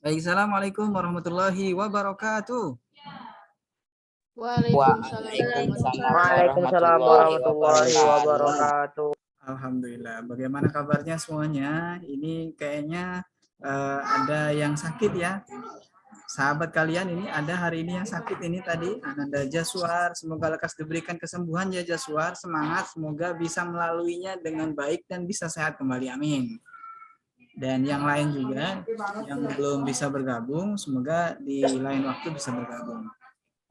Baik, assalamualaikum warahmatullahi wabarakatuh. Waalaikumsalam warahmatullahi Waalaikumsalam warahmatullahi wabarakatuh. Alhamdulillah. Bagaimana kabarnya semuanya? Ini kayaknya ada yang sakit ya. Sahabat kalian ini ada hari ini yang sakit ini tadi. Ananda Jaswar, semoga lekas diberikan kesembuhan ya Jaswar. Semangat, semoga bisa melaluinya dengan baik dan bisa sehat kembali. Amin. Dan yang lain juga yang belum bisa bergabung, semoga di lain waktu bisa bergabung.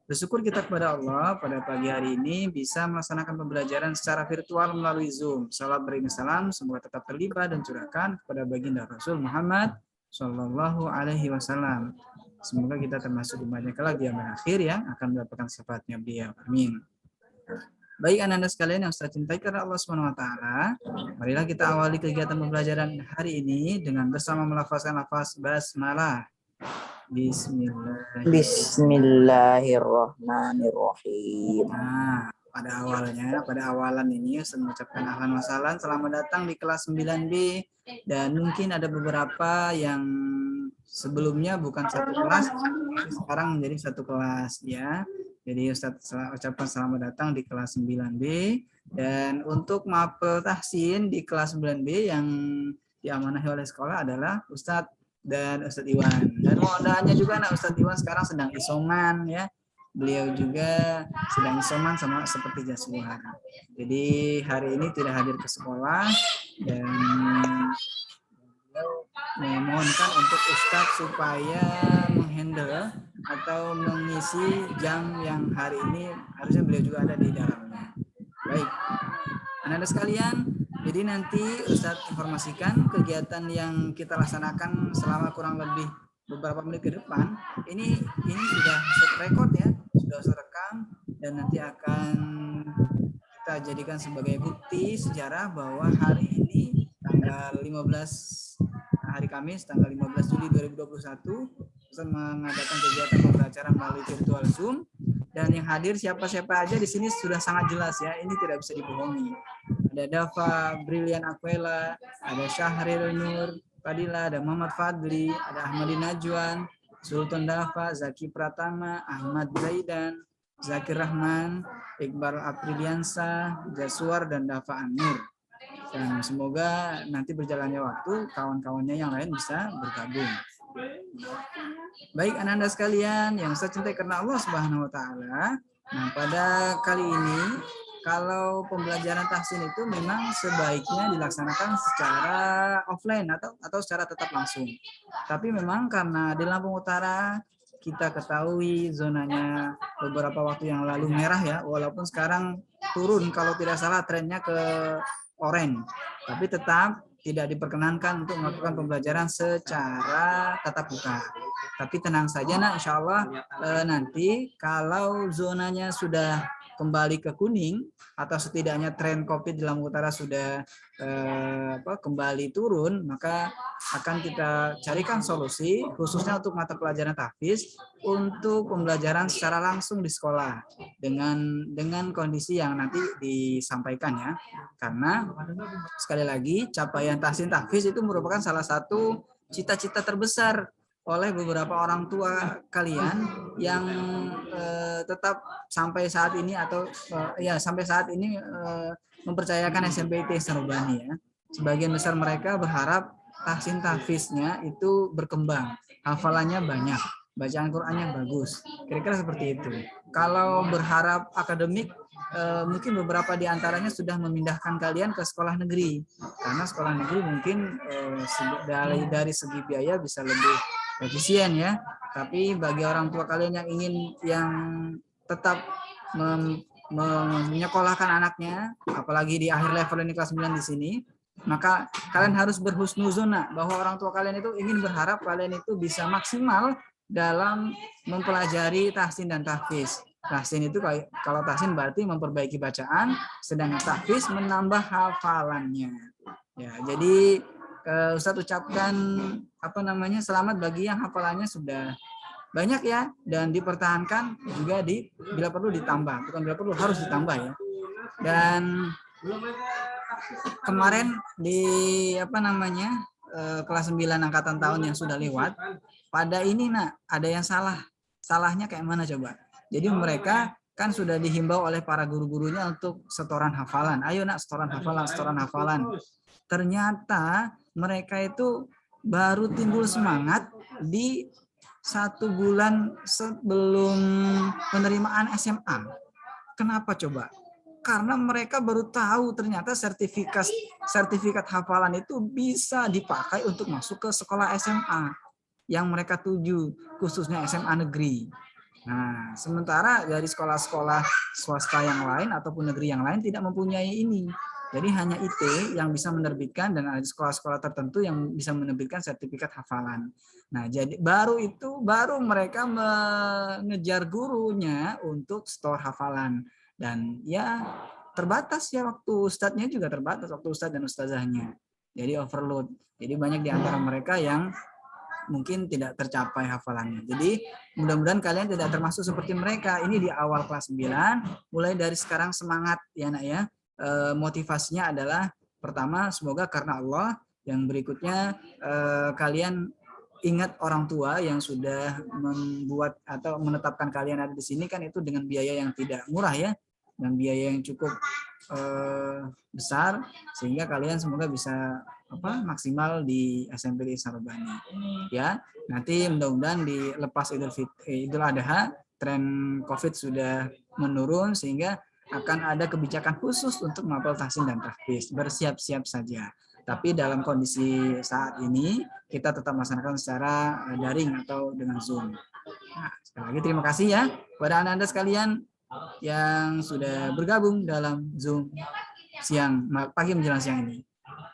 Bersyukur kita kepada Allah pada pagi hari ini bisa melaksanakan pembelajaran secara virtual melalui Zoom. Salam beriring salam, semoga tetap terlibat dan curahkan kepada baginda Rasul Muhammad Shallallahu Alaihi Wasallam. Semoga kita termasuk umatnya kelak di zaman akhir yang akan mendapatkan syafaatnya beliau. Amin. Baik anak-anak sekalian yang saya cintai karena Allah Subhanahu wa taala, marilah kita awali kegiatan pembelajaran hari ini dengan bersama melafazkan lafaz basmalah. Bismillahirrahmanirrahim. Nah, pada awalan ini saya mengucapkan ahlan wa sahlan, selamat datang di kelas 9B, dan mungkin ada beberapa yang sebelumnya bukan satu kelas, sekarang menjadi satu kelas ya. Jadi Ustadz ucapkan selamat datang di kelas 9B, dan untuk mapel tahsin di kelas 9B yang diamanahi oleh sekolah adalah Ustadz dan Ustadz Iwan. Dan mohon doanya juga anak Ustadz Iwan sekarang sedang isoman ya. Beliau juga sedang isoman sama seperti Jaswar. Jadi hari ini tidak hadir ke sekolah dan beliau memohonkan untuk Ustadz supaya menghandle atau mengisi jam yang hari ini harusnya beliau juga ada di dalamnya. Baik, anak-anak sekalian, jadi nanti Ustadz informasikan kegiatan yang kita laksanakan selama kurang lebih beberapa menit ke depan. Ini sudah set record ya, sudah serekam, dan nanti akan kita jadikan sebagai bukti sejarah bahwa hari ini tanggal 15 hari Kamis tanggal 15 Juli 2021 Ustaz mengadakan kegiatan pembelajaran melalui virtual Zoom, dan yang hadir siapa-siapa aja di sini sudah sangat jelas ya, ini tidak bisa dibohongi. Ada Dava Brilian Aquela, ada Syahril Nur Fadila, ada Muhammad Fadli, ada Ahmadi Najwan, Sultan Dava, Zaki Pratama, Ahmad Zaidan, Zakir Rahman, Iqbal Apriliansa, Jaswar, dan Dava Anur. Dan semoga nanti berjalannya waktu kawan-kawannya yang lain bisa bergabung. Baik anak-anak sekalian yang saya cintai karena Allah Subhanahu wa taala. Nah, pada kali ini kalau pembelajaran tahsin itu memang sebaiknya dilaksanakan secara offline atau secara tetap langsung. Tapi memang karena di Lampung Utara kita ketahui zonanya beberapa waktu yang lalu merah ya, walaupun sekarang turun kalau tidak salah trennya ke oranye, tapi tetap tidak diperkenankan untuk melakukan pembelajaran secara tatap muka. Tapi tenang saja nak, insya Allah nanti kalau zonanya sudah kembali ke kuning atau setidaknya tren COVID di Lampung Utara sudah kembali turun, maka akan kita carikan solusi khususnya untuk mata pelajaran tahfiz untuk pembelajaran secara langsung di sekolah dengan kondisi yang nanti disampaikan ya. Karena sekali lagi capaian tahsin tahfiz itu merupakan salah satu cita-cita terbesar oleh beberapa orang tua kalian yang tetap sampai saat ini mempercayakan SMPT Sarubani ya. Sebagian besar mereka berharap tahsin tahfiznya itu berkembang, hafalannya banyak, bacaan Qur'annya bagus. Kira-kira seperti itu. Kalau berharap akademik, mungkin beberapa di antaranya sudah memindahkan kalian ke sekolah negeri, karena sekolah negeri mungkin dari segi biaya bisa lebih efisien ya. Tapi bagi orang tua kalian yang tetap menyekolahkan anaknya, apalagi di akhir level ini kelas 9 di sini, maka kalian harus berhusnuzon bahwa orang tua kalian itu ingin berharap kalian itu bisa maksimal dalam mempelajari tahsin dan tahfiz. Tahsin itu kalau tahsin berarti memperbaiki bacaan, sedangkan tahfiz menambah hafalannya. Ya, jadi Ustadz ucapkan selamat bagi yang hafalannya sudah banyak ya, dan dipertahankan juga bila perlu ditambah, bukan bila perlu, harus ditambah ya. Dan kemarin di kelas 9 angkatan tahun yang sudah lewat, pada ini nak, ada yang salah. Salahnya kayak mana coba? Jadi mereka kan sudah dihimbau oleh para guru-gurunya untuk setoran hafalan. Ayo nak, setoran hafalan, setoran hafalan. Ternyata mereka itu baru timbul semangat di 1 bulan sebelum penerimaan SMA. Kenapa coba? Karena mereka baru tahu ternyata sertifikat hafalan itu bisa dipakai untuk masuk ke sekolah SMA yang mereka tuju, khususnya SMA negeri. Nah, sementara dari sekolah-sekolah swasta yang lain ataupun negeri yang lain tidak mempunyai ini. Jadi hanya IT yang bisa menerbitkan dan ada sekolah-sekolah tertentu yang bisa menerbitkan sertifikat hafalan. Nah, jadi baru mereka mengejar gurunya untuk setor hafalan. Dan ya terbatas ya waktu ustadznya juga terbatas, waktu ustadz dan ustazahnya. Jadi overload. Jadi banyak di antara mereka yang mungkin tidak tercapai hafalannya. Jadi mudah-mudahan kalian tidak termasuk seperti mereka. Ini di awal kelas 9, mulai dari sekarang semangat ya nak ya. Motivasinya adalah pertama semoga karena Allah, yang berikutnya kalian ingat orang tua yang sudah membuat atau menetapkan kalian ada di sini kan itu dengan biaya yang tidak murah ya, dan biaya yang cukup besar, sehingga kalian semoga bisa maksimal di SMP di Sarobani ya. Nanti mudah-mudahan di lepas Idul Adha tren COVID sudah menurun sehingga akan ada kebijakan khusus untuk mapel tahsin dan tahfiz. Bersiap-siap saja. Tapi dalam kondisi saat ini kita tetap melaksanakan secara daring atau dengan Zoom. Nah, sekali lagi terima kasih ya kepada Anda sekalian yang sudah bergabung dalam Zoom pagi menjelang siang ini.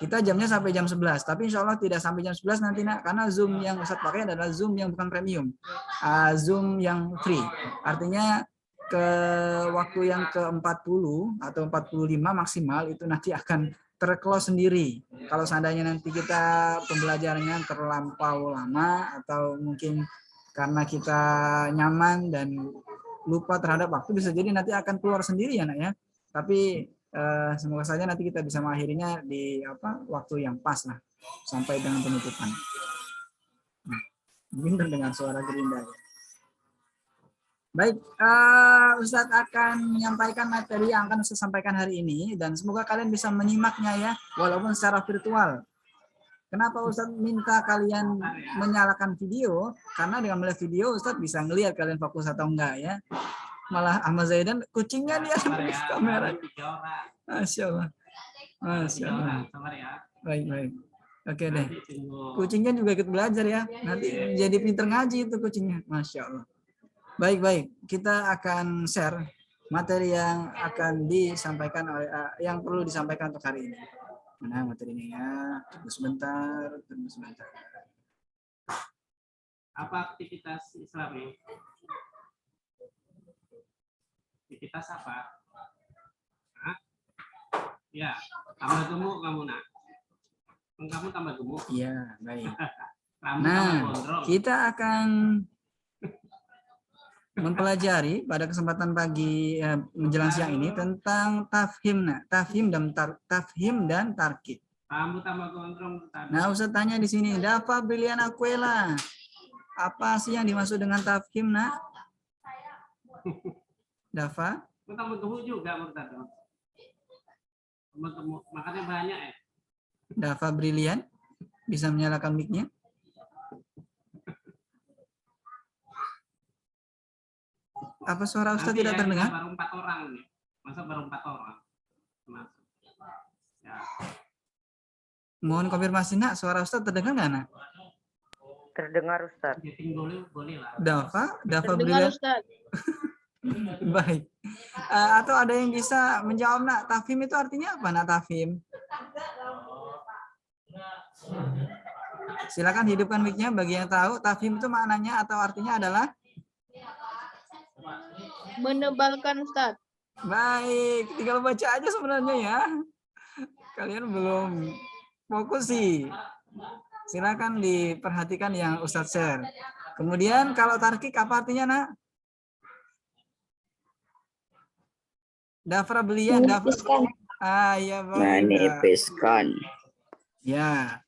Kita jamnya sampai jam 11, tapi insya Allah tidak sampai jam 11 nanti nak, karena Zoom yang Ustadz pakai adalah Zoom yang bukan premium, Zoom yang free. Artinya ke waktu yang ke-40 atau 45 maksimal itu nanti akan terclose sendiri. Kalau seandainya nanti kita pembelajarannya terlampau lama atau mungkin karena kita nyaman dan lupa terhadap waktu, bisa jadi nanti akan keluar sendiri ya nak ya. Tapi semoga saja nanti kita bisa mengakhirinya di waktu yang pas lah sampai dengan penutupan. Nah, mungkin dengan suara gerinda ya. Baik, Ustadz akan menyampaikan materi yang akan saya sampaikan hari ini dan semoga kalian bisa menyimaknya ya, walaupun secara virtual. Kenapa Ustadz minta kalian menyalakan video? Karena dengan melihat video Ustadz bisa ngelihat kalian fokus atau enggak ya. Malah Ahmad Zaidan kucingnya dia di kamera. Masya Allah. Masya Allah. Baik. Oke deh. Kucingnya juga ikut belajar ya. Nanti jadi pinter ngaji itu kucingnya. Masya Allah. Baik. Kita akan share materi yang akan disampaikan oleh yang perlu disampaikan untuk hari ini. Mana materinya ya? Tunggu sebentar. Apa aktivitas Islami? Aktivitas apa? Hah? Ya, tambah gemuk kamu nak. Kamu tambah gemuk. Iya, baik. Nah, kita akan mempelajari pada kesempatan pagi menjelang siang ini tentang tafhim dan tarkib. Rambut tambah gondrong. Nah, Ustaz tanya di sini, Dafa Brilian Aquela, apa sih yang dimaksud dengan tafhim, nak? Dafa? Tambah gemuk juga, Murtad. Tambah gemuk, makannya banyak ya. Dafa Brilian, bisa menyalakan mic-nya? Apa suara Ustaz tidak terdengar? Baru 4 orang nih. Masa baru 4 orang? Ya. Mohon konfirmasi nak, suara Ustaz terdengar nggak nak? Terdengar Ustaz. Boleh lah. Dafa Terdengar Brilian. Ustaz. Baik. Atau ada yang bisa menjawab nak, tafhim itu artinya apa nak tafhim? Silakan hidupkan mic-nya bagi yang tahu tafhim itu maknanya atau artinya adalah Menebalkan Ustaz. baik, tinggal baca aja sebenarnya ya. Kalian belum fokus sih. Silakan diperhatikan yang Ustadz share. Kemudian kalau tarkik apa artinya nak? Dafra belian, Dafra. Ya baik. Menipiskan. Ya.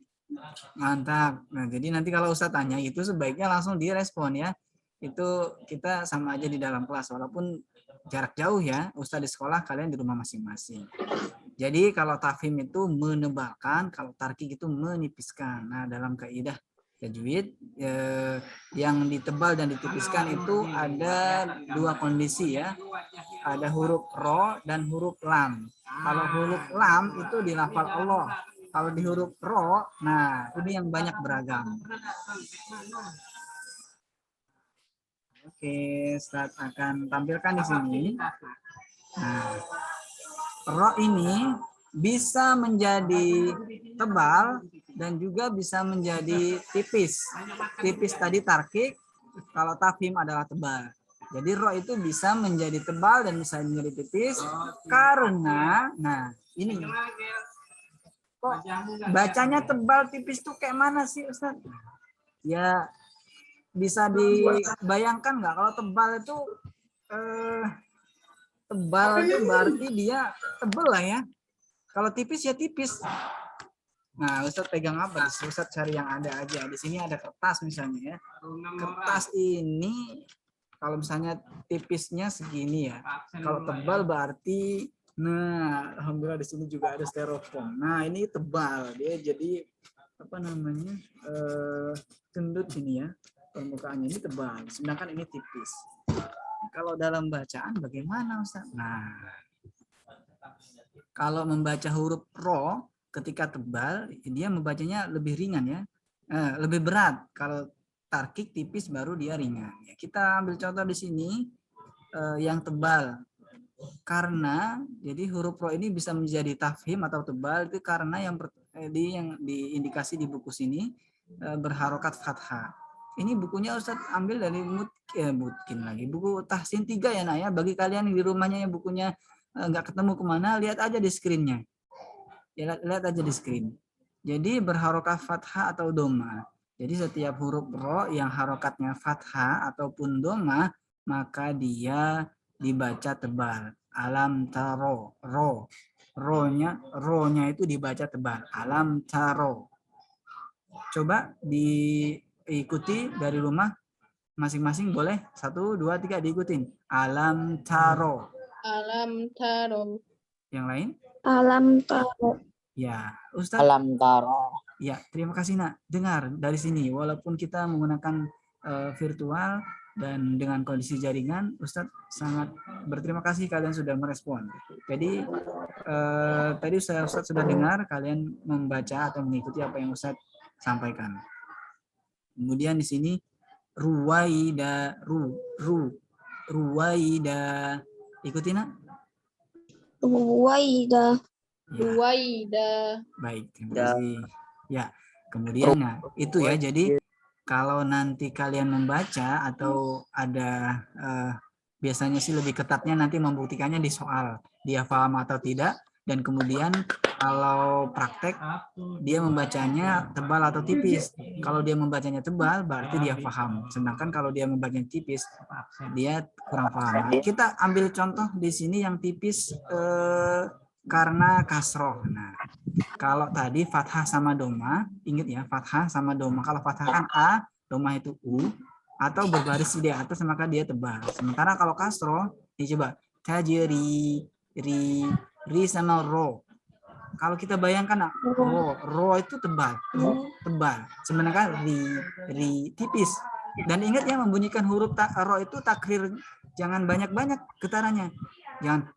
Mantap. Nah, jadi nanti kalau Ustadz tanya itu sebaiknya langsung direspon ya. Itu kita sama aja di dalam kelas walaupun jarak jauh ya. Ustadz di sekolah, kalian di rumah masing-masing. Jadi kalau tafhim itu menebalkan, kalau tarkik itu menipiskan. Nah, dalam kaidah tajwid yang ditebal dan ditipiskan itu ada dua kondisi ya. Ada huruf ro dan huruf lam. Kalau huruf lam itu di lafal Allah. Kalau di huruf ro, nah ini yang banyak beragam. Oke, Ustaz akan tampilkan di sini. Nah, ro ini bisa menjadi tebal dan juga bisa menjadi tipis. Tipis tadi tarkik, kalau tafhim adalah tebal. Jadi ro itu bisa menjadi tebal dan bisa menjadi tipis karena, nah ini kok bacanya tebal tipis tuh kayak mana sih Ustaz? Ya bisa dibayangkan nggak kalau tebal itu tebal itu berarti dia tebel lah ya. Kalau tipis ya tipis. Nah, Ustaz pegang apa? Ustaz cari yang ada aja. Di sini ada kertas misalnya ya. Kertas ini kalau misalnya tipisnya segini ya. Kalau tebal berarti, nah, alhamdulillah di sini juga ada styrofoam. Nah, ini tebal. Dia jadi apa namanya? Gendut ini ya. Permukaannya ini tebal. Sedangkan ini tipis. Kalau dalam bacaan bagaimana Ustaz? Nah, kalau membaca huruf ro ketika tebal, dia membacanya lebih ringan ya. Lebih berat. Kalau tarkik tipis baru dia ringan. Ya, kita ambil contoh di sini yang tebal. Karena jadi huruf ro ini bisa menjadi tafhim atau tebal itu karena yang diindikasi di buku sini berharokat fathah. Ini bukunya Ustadz ambil dari Mutkin lagi. Buku Tahsin 3 ya Nak ya. Bagi kalian yang di rumahnya yang bukunya nggak ketemu kemana, lihat aja di screen-nya. Ya, lihat aja di screen. Jadi berharokat fathah atau doma. Jadi setiap huruf ro yang harokatnya fathah ataupun doma, maka dia dibaca tebal. Alam taro, ro. Ro-nya itu dibaca tebal. Alam taro. Coba diikuti dari rumah masing-masing boleh. 1, 2, 3 diikutin. Alam taro. Alam taro. Yang lain? Alam taro. Ya, Ustadz. Alam taro. Ya, terima kasih Nak. Dengar dari sini, walaupun kita menggunakan virtual dan dengan kondisi jaringan, Ustadz sangat berterima kasih kalian sudah merespon. Jadi tadi Ustadz sudah dengar kalian membaca atau mengikuti apa yang Ustadz sampaikan. Kemudian di sini ruwaida, ruwaida, ikuti Nak. Ruwaida. Ruwaida. Baik, terima kasih. Ya, kemudian nah, itu ya. Jadi kalau nanti kalian membaca atau ada biasanya sih lebih ketatnya nanti membuktikannya di soal dia paham atau tidak, dan kemudian kalau praktek dia membacanya tebal atau tipis. Kalau dia membacanya tebal berarti dia paham, sedangkan kalau dia membacanya tipis dia kurang paham. Nah, kita ambil contoh di sini yang tipis karena kasroh. Nah, kalau tadi fathah sama doma, ingat ya, fathah sama doma. Kalau fathah kan A, doma itu U, atau berbaris di atas maka dia tebal. Sementara kalau kasroh, coba tajri, ri sama ro. Kalau kita bayangkan ro itu tebal, tebal. Sebenarnya ri tipis. Dan ingat ya, membunyikan huruf ro itu takrir, jangan banyak-banyak getarannya. Jangan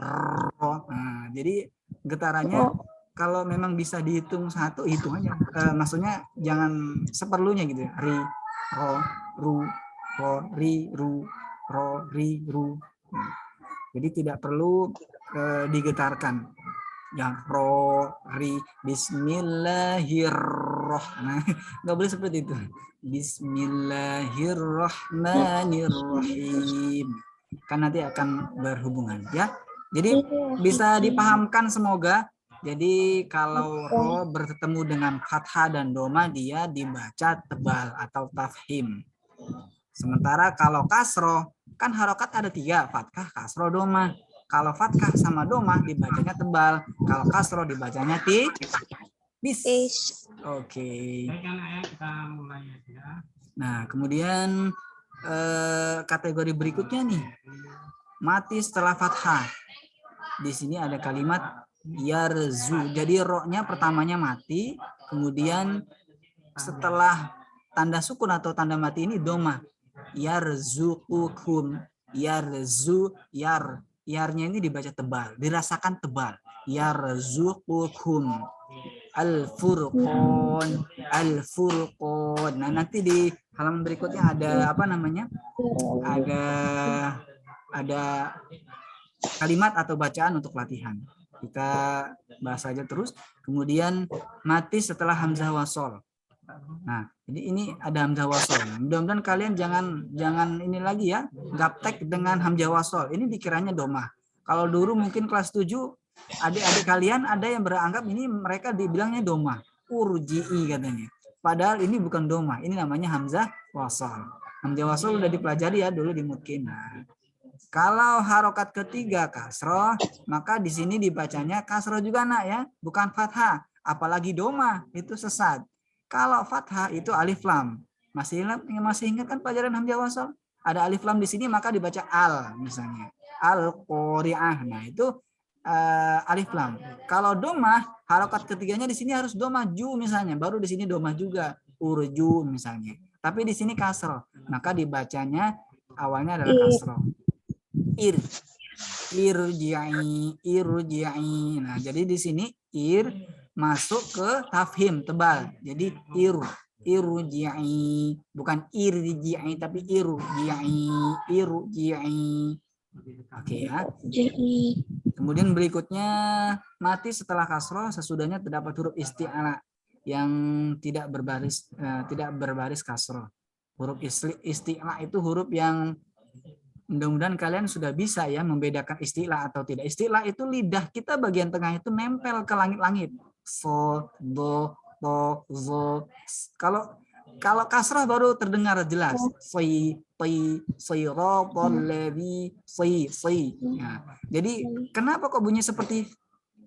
nah, jadi getarannya kalau memang bisa dihitung satu, hitung aja. Maksudnya jangan seperlunya gitu ya. Ri, ro, ru, ro, ri, ru, ro, ri, ru. Jadi tidak perlu digetarkan. Yang ro, ri, bismillahirrahmanirrahim. Nggak boleh seperti itu. Bismillahirrahmanirrahim. Kan nanti akan berhubungan ya. Jadi bisa dipahamkan semoga. Jadi kalau ro bertemu dengan fathah dan doma dia dibaca tebal atau tafhim. Sementara kalau kasroh kan harokat ada 3, fathah, kasroh, doma. Kalau fathah sama doma dibacanya tebal, kalau kasroh dibacanya Bis. Bis. Oke. Baik anak ya, kita mulai aja. Nah, kemudian kategori berikutnya nih. Mati setelah fathah. Di sini ada kalimat yarzu. Jadi ro-nya pertamanya mati, kemudian setelah tanda sukun atau tanda mati ini doma. Yarzuqukum. Yarzu yar. Yarnya ini dibaca tebal, dirasakan tebal. Yarzuqukum. Al-Furqan. Al-Furqan. Nah, nanti di halaman berikutnya ada apa namanya? Ada kalimat atau bacaan untuk latihan. Kita bahas saja terus. Kemudian mati setelah hamzah wasol. Nah, jadi ini ada hamzah wasol. Mudah-mudahan kalian jangan ini lagi ya, gaptek dengan hamzah wasol. Ini dikiranya domah. Kalau dulu mungkin kelas 7 adik-adik kalian ada yang beranggap ini mereka dibilangnya domah, urji'i katanya. Padahal ini bukan domah, ini namanya hamzah wasol. Hamzah wasol udah dipelajari ya dulu di mutkin. Nah, kalau harokat ketiga kasroh, maka di sini dibacanya kasroh juga nak ya, bukan fathah. Apalagi doma itu sesat. Kalau fathah itu alif lam. Masih ingat kan pelajaran hamzah wasol? Ada alif lam di sini maka dibaca al misalnya. Al-Qari'ah. Nah itu alif lam. Kalau doma, harokat ketiganya di sini harus doma ju misalnya, baru di sini doma juga urju misalnya. Tapi di sini kasroh, maka dibacanya awalnya adalah kasroh. Irji'i. Nah, jadi di sini masuk ke tafhim tebal. Jadi irji'i, bukan irji'i tapi irji'i. Oke ya. Kemudian berikutnya mati setelah kasroh sesudahnya terdapat huruf isti'ala yang tidak berbaris kasroh. Huruf isti'la itu huruf yang mudah-mudahan kalian sudah bisa ya membedakan istilah atau tidak. Istilah itu lidah kita bagian tengah itu nempel ke langit-langit. So, do, to, zo. Kalau kasrah baru terdengar jelas. Soi, pi, siratal ladzi, soi. Nah, jadi kenapa kok bunyi seperti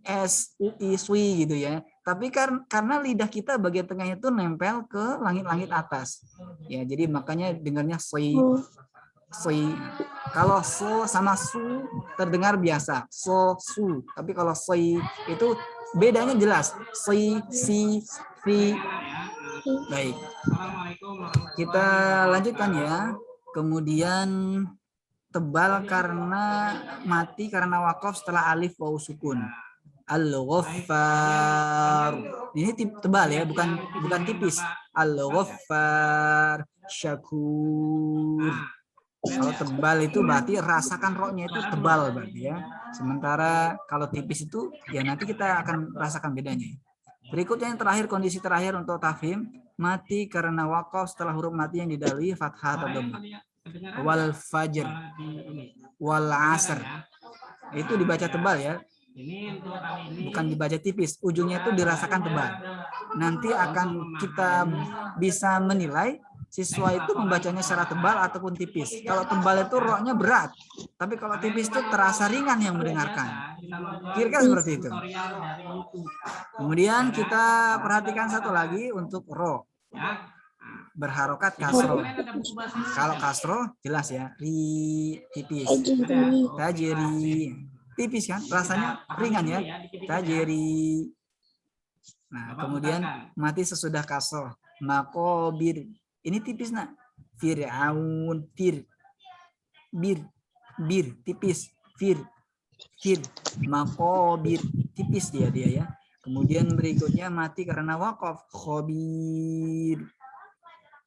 s, ui, sui gitu ya? Tapi karena lidah kita bagian tengah itu nempel ke langit-langit atas. Ya, jadi makanya dengarnya soi. Kalau so sama su terdengar biasa, so su. Tapi kalau soi itu bedanya jelas. Soi, si. Baik. Kita lanjutkan ya. Kemudian tebal karena mati karena wakaf setelah alif waw sukun. Al-Ghaffar. Ini tebal ya, bukan tipis. Al-Ghaffar, Syakur. Kalau tebal itu berarti rasakan roknya itu tebal berarti ya. Sementara kalau tipis itu ya nanti kita akan rasakan bedanya. Berikutnya yang terakhir, kondisi terakhir untuk tafhim, mati karena wakaf setelah huruf mati yang didahului fathah atau dhamma. Wal fajr, wal asr. Itu dibaca tebal ya. Bukan dibaca tipis, ujungnya itu dirasakan tebal. Nanti akan kita bisa menilai siswa itu membacanya secara tebal ataupun tipis. Kalau tebal itu roknya berat, tapi kalau tipis itu terasa ringan yang mendengarkan. Kira-kira seperti itu. Kemudian kita perhatikan satu lagi untuk ro. Berharokat kasro. Kalau kasro jelas ya, ri tipis. Tajiri tipis kan, rasanya ringan ya. Tajiri. Nah, kemudian mati sesudah kasro. Makobir. Ini tipis nak. Fir'aun, bir tipis, fir, makobir tipis dia ya. Kemudian berikutnya mati karena wakaf, khobir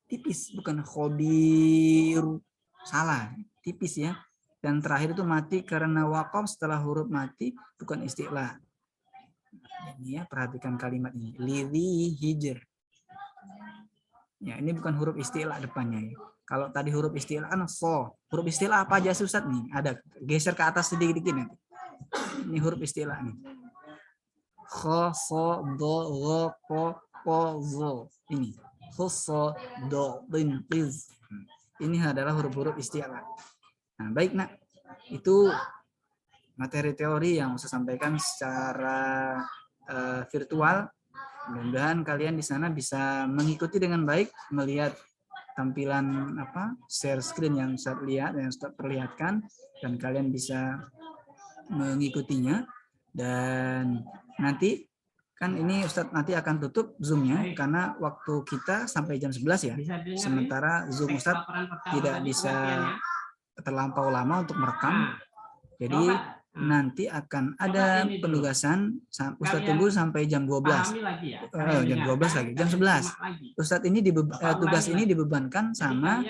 tipis, bukan khobir, salah, tipis ya. Dan terakhir itu mati karena wakaf setelah huruf mati, bukan istilah. Ini ya, perhatikan kalimat ini, lidhi hijr. Ya, ini bukan huruf istilah depannya ya. Kalau tadi huruf istilah kan so. Huruf istilah apa aja susah nih? Ada, geser ke atas sedikit-sedikit nanti. Ini huruf istilah nih. Kho, so, do, ro, ko, zo. Ini. Kho, so, do, din, iz. Ini adalah huruf-huruf istilah. Nah, baik nak. Itu materi teori yang saya sampaikan secara virtual. Mudah-mudahan kalian di sana bisa mengikuti dengan baik, melihat tampilan share screen yang Ustaz lihat, yang Ustaz perlihatkan, dan kalian bisa mengikutinya. Dan nanti kan ini Ustadz nanti akan tutup Zoom-nya karena waktu kita sampai jam 11 ya. Sementara Zoom Ustadz tidak bisa terlampau lama untuk merekam. Jadi nanti akan ada penugasan, Ustadz tunggu sampai jam 12. Jam 12 lagi, jam 11. Ustadz ini tugas ini dibebankan sama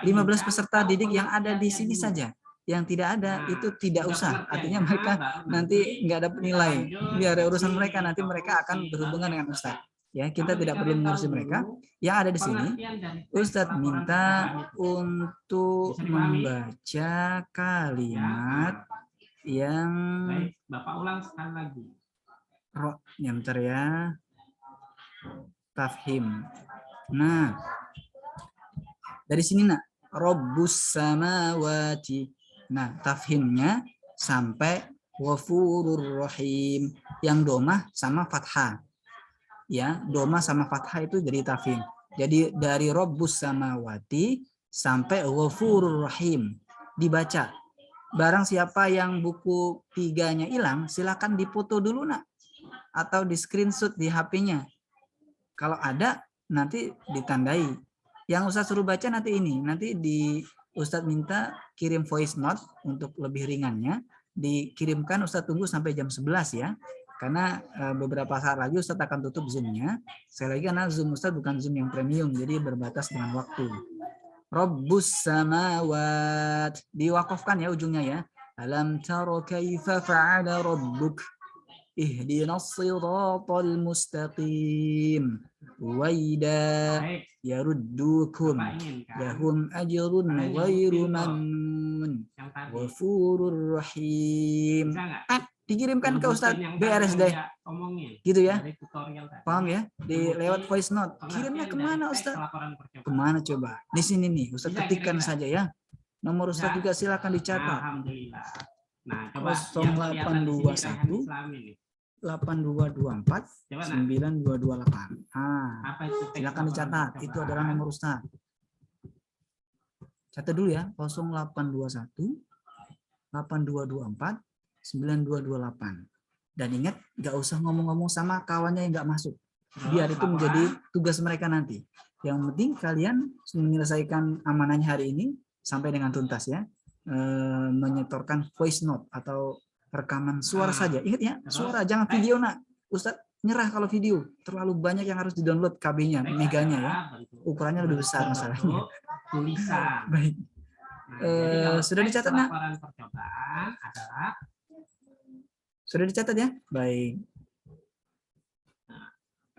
15 peserta didik yang ada di sini saja. Yang tidak ada itu tidak usah, artinya mereka nanti nggak dapat nilai, biar urusan mereka, nanti mereka akan berhubungan dengan Ustadz ya, kita tidak perlu mengurusi mereka. Yang ada di sini Ustadz minta untuk membaca kalimat yang Bapak ulang sekali lagi. Bentar ya, tafhim. Nah dari sini nak, Rabbus samawati. Nah, tafhimnya sampai Ghafurur Rahim, yang domah sama fathah. Ya, domah sama fathah itu jadi tafhim. Jadi dari Rabbus samawati sampai Ghafurur Rahim dibaca. Barang siapa yang buku 3-nya hilang, silakan dipoto dulu nak, atau di screenshot di HP-nya. Kalau ada nanti ditandai. Yang Ustaz suruh baca nanti ini, nanti di Ustadz minta kirim voice note untuk lebih ringannya, dikirimkan. Ustadz tunggu sampai jam 11 ya, karena beberapa saat lagi Ustadz akan tutup Zoom-nya. Sekali lagi karena Zoom Ustadz bukan Zoom yang premium, jadi berbatas dengan waktu. Rabbus samawat, diwakafkan ya ujungnya ya. Alam tara kaifa fa'ala rabbuk ihdinas siratal mustaqim wa idza yaruddukum lahum ajrun ghairu mamnun ghafurur rahim. Dikirimkan ke Ustadz BRSD gitu ya, paham ya, di lewat voice note. Kirimnya kemana Ustadz? Kemana coba? Di sini nih Ustadz, ketikkan saja ya, nomor Ustadz juga silakan dicatat. 0821 8224 9228. Silakan dicatat, itu adalah nomor Ustadz. Catat dulu ya, 0821 8224 9228. Dan ingat, nggak usah ngomong-ngomong sama kawannya yang nggak masuk. Biar itu menjadi tugas mereka nanti. Yang penting kalian menyelesaikan amanahnya hari ini sampai dengan tuntas ya. Menyetorkan voice note atau rekaman suara saja. Ingat ya, suara, jangan video nak. Ustadz nyerah kalau video. Terlalu banyak yang harus di-download KB-nya, meganya ya. Ukurannya lebih besar masalahnya. Baik. Sudah dicatat nak? Sudah dicatat ya? Baik.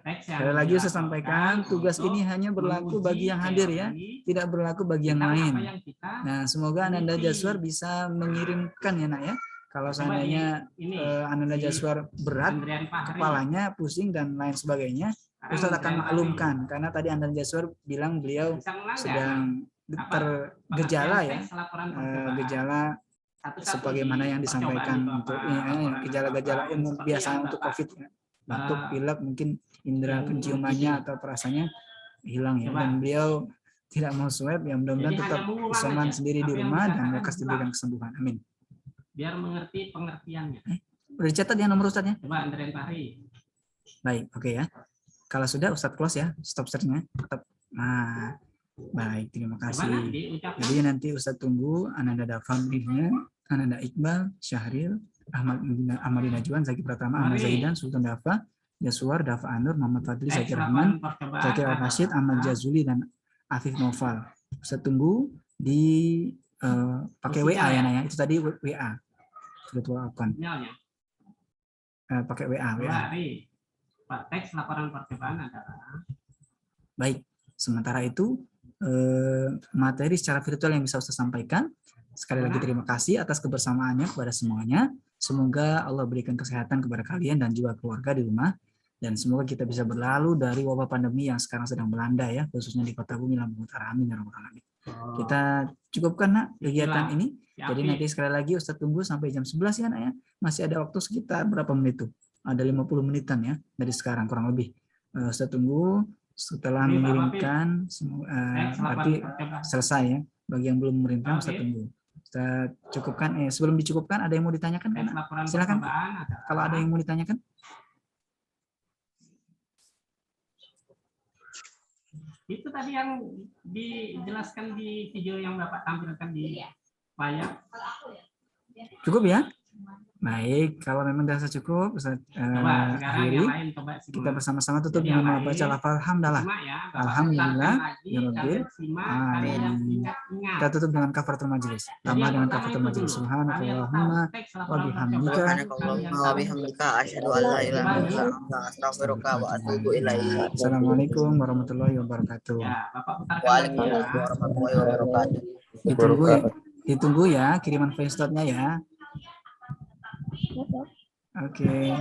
Sekali lagi saya sampaikan, tugas ini hanya berlaku bagi yang hadir ya, tidak berlaku bagi yang lain. Nah, semoga Ananda Jaswar bisa mengirimkan ya nak ya. Kalau seandainya Ananda Jaswar berat, kepalanya pusing dan lain sebagainya, Ustadz akan maklumkan. Karena tadi Ananda Jaswar bilang beliau sedang tergejala ya, gejala sebagaimana yang disampaikan untuk gejala-gejala umum biasa untuk COVID ya. Batuk, pilek, mungkin indera penciumannya atau perasaannya hilang ya. Dan beliau tidak mau swab, ya mudah-mudahan tetap isoman sendiri di rumah dan lekas diberikan kesembuhan. Amin. Biar mengerti pengertiannya. Udah dicatat ya nomor Ustadznya? Coba Andren Fahri. Baik, oke ya. Kalau sudah Ustadz close ya, stop share-nya. Nah, baik, terima kasih. Jadi nanti Ustadz tunggu Ananda Dafamrinya, Ananda Iqbal, Syahril, Ahmad Najwan, Zaki Pratama, Ahmad Zaidan, Sultan Dafa, Jaswar, Dafa Anur, Muhammad Fadli, Zakir Rahman, Zakir Al-Rashid, Ahmad Jazuli, dan Afif Noval. Ustadz tunggu di pakai WA ya Naya, itu tadi WA. Sudah tuakan. Pakai WA. Teks laporan percobaan adalah. Baik, sementara itu materi secara virtual yang bisa Ustaz sampaikan. Sekali lagi terima kasih atas kebersamaannya kepada semuanya. Semoga Allah berikan kesehatan kepada kalian dan juga keluarga di rumah. Dan semoga kita bisa berlalu dari wabah pandemi yang sekarang sedang melanda ya, khususnya di Kota Bumi Lampung Utara. Amin ya rabbal alamin. Kita cukupkan nak kegiatan ini. Jadi nanti sekali lagi Ustaz tunggu sampai jam 11 ya nak ya. Masih ada waktu sekitar berapa menit tuh? Ada 50 menitan ya dari sekarang kurang lebih. Ustaz tunggu setelah Ini, Pak mengirimkan berarti selesai ya. Bagi yang belum mengirimkan Ustaz tunggu. Ustaz cukupkan sebelum dicukupkan ada yang mau ditanyakan? Laporan Silakan. percobaan ada. Kalau ada yang mau ditanyakan. Itu tadi yang dijelaskan di video yang Bapak tampilkan di layar. Cukup ya? Baik, kalau memang dirasa cukup, Ustaz Coba sekarang akhiri. yang lain coba simak. Kita bersama-sama tutup Jadi dengan yang membaca lain, lafal hamdalah. Simak ya, Bapak Alhamdulillah, ucapkan lagi, ya Rabbil kalian simak, kalian alamin. ingat-ingat. Kita tutup dengan kafaratul majelis. Tambah dengan kafaratul majelis. Subhanakallahumma wa bihamdika. Subhanakallahumma wa bihamdika asyhadu an la ilaha illa anta astaghfiruka wa atubu ilaik. Assalamualaikum warahmatullahi wabarakatuh. Ya, Bapak putarkan lagi Waalaikumsalam ya. warahmatullahi wabarakatuh. Ditunggu ya kiriman voice note-nya ya. Oke.